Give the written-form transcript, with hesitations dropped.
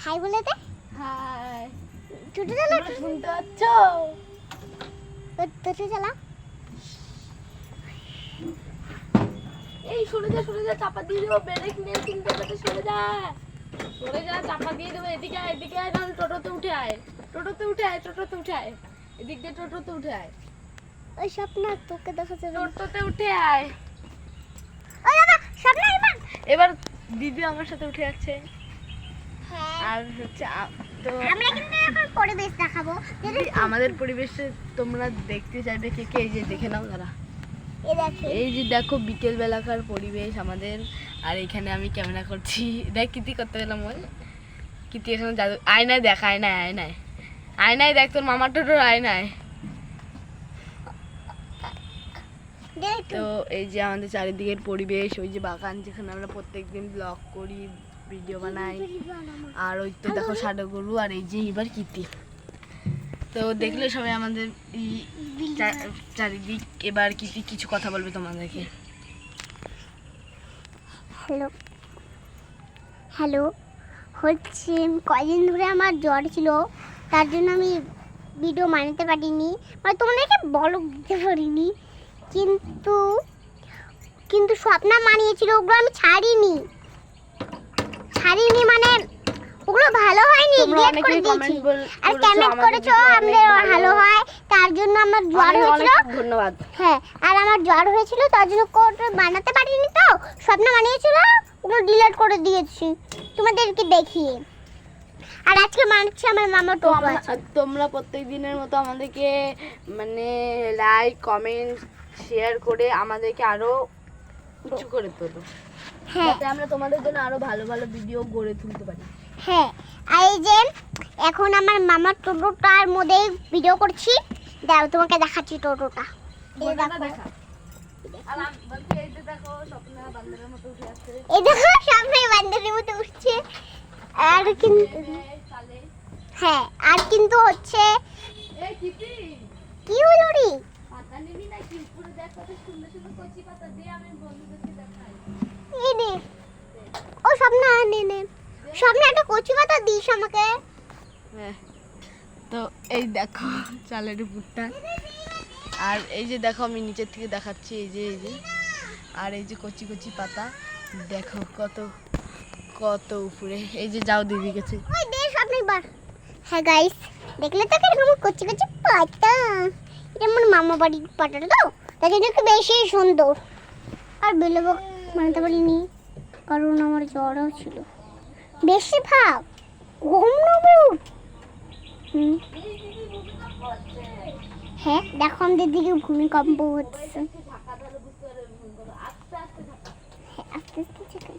High বলে দে। High. ছোট চালা শুনতে পাচ্ছ? ছোট চালা। এই সরে যা চাপা দিয়ে দেবো, ব্রেক নিয়ে কিনতে পারতে সরে যা চাপা দিয়ে দেবো। এদিকে আয় নাহলে টোটোতে উঠে আয়। এদিক দিয়ে টোটোতে উঠে আয়। ওই স্বপ্ন তোকে দেখা যাবে। টোটোতে উঠে আয়। ওই বাবা স্বপ্ন এবার দিদি আমার সাথে উঠে যাচ্ছে। হ্যাঁ আর হচ্ছে তো আমরা কিন্তু এখন পরিবেশ দেখাবো। আমাদের পরিবেশে তোমরা দেখতে চাইবে কে কে, এই যে দেখে নাও দাঁড়া। এই যে দেখো বিকেল বেলাকার পরিবেশ আমাদের। আর এখানে আমি ক্যামেরা করছি। দেখ কিতি করতে গেলাম বল। কিতি এখানে জাদু আয়নায় দেখ, আয়নায় দেখ তোর মামার টোটোর আয়নায়। তো এই যে আমাদের চারিদিকের পরিবেশ, ওই যে বাগান যেখানে আমরা প্রত্যেকদিন ব্লগ করি, ভিডিও বানাই। আর ওই তো দেখো ষাড় গরু, আর এই যে এবার কিতি। তো দেখলে সবাই আমাদের চারিদিক। এবার কিতি কিছু কথা বলবে তোমাদেরকে। হ্যালো হচ্ছে কয়েকদিন ধরে আমার জ্বর ছিল, তার জন্য আমি ভিডিও বানাতে পারিনি, মানে তোমাদেরকে দিতে পারিনি। কিন্তু স্বপ্না মানিয়েছিল, ওগুলো আমি ছাড়িনি মানে ওগুলো ভালো হয়নি, ডিলিট করে দিয়েছি। আর কমেন্ট করেছো আমাদের ভালো হয়, তার জন্য আমার জ্বর হয়েছিল। ধন্যবাদ। হ্যাঁ, আর আমার জ্বর হয়েছিল তার জন্য কোড বানাতে পারিনি, তো স্বপ্না বানিয়েছিল, ওগুলো ডিলিট করে দিয়েছি তোমাদেরকে দেখিয়ে। আর আজকে বানাচ্ছি আমার মামা টোটো। তোমরা প্রত্যেক দিনের মতো আমাদেরকে মানে লাইক কমেন্ট শেয়ার করে আমাদেরকে আরো উঁচু করে তোলো, যাতে আমরা তোমাদের জন্য আরো ভালো ভালো ভিডিও গড়ে তুলতে পারি। হ্যাঁ, আর এই যে এখন আমার মামার টোটোটার মধ্যে ভিডিও করছি, দাও তোমাকে দেখাচ্ছি টোটোটা। এই দেখো, এই যে দেখো স্বপ্না বান্দরের মতো উঠে আসছে। এই দেখো সামনে বান্দরের মতো উঠছে। আর কিন্তু হ্যাঁ, আর কিন্তু হচ্ছে এই কিতি কি হলো রে? পাতা নিবি নাকি? পুরো দেখ কত সুন্দর সুন্দর কচি পাতা দিয়ে আমি বন্ধুদেরকে দেখাই। এই নে, ও স্বপ্না নে স্বপ্না একটা কচি পাতা দিস আমাকে। হ্যাঁ, তো এই দেখো চালের উপরটা। আর এই যে দেখো আমি নিচের থেকে দেখাচ্ছি, এই যে আর এই যে কচি কচি পাতা দেখো কত উপরে। এই যে যাও দিদি গেছে। ওই দে স্বপ্নবার। হ্যাঁ গাইস, দেখলে তো কিরকম কচি কচি পাতা। এটা আমার মামা বাড়ির পাতাটা, তো তাই জন্য একটু বেশি সুন্দর। আর বেলবো বানাতে পারিনি কারণ আমার জ্বরও ছিল বেশিরভাগ। ঘুম নেবো। হ্যাঁ দেখো আমাদের দিকে ভূমিকম্প হচ্ছে। আস্তে আস্তে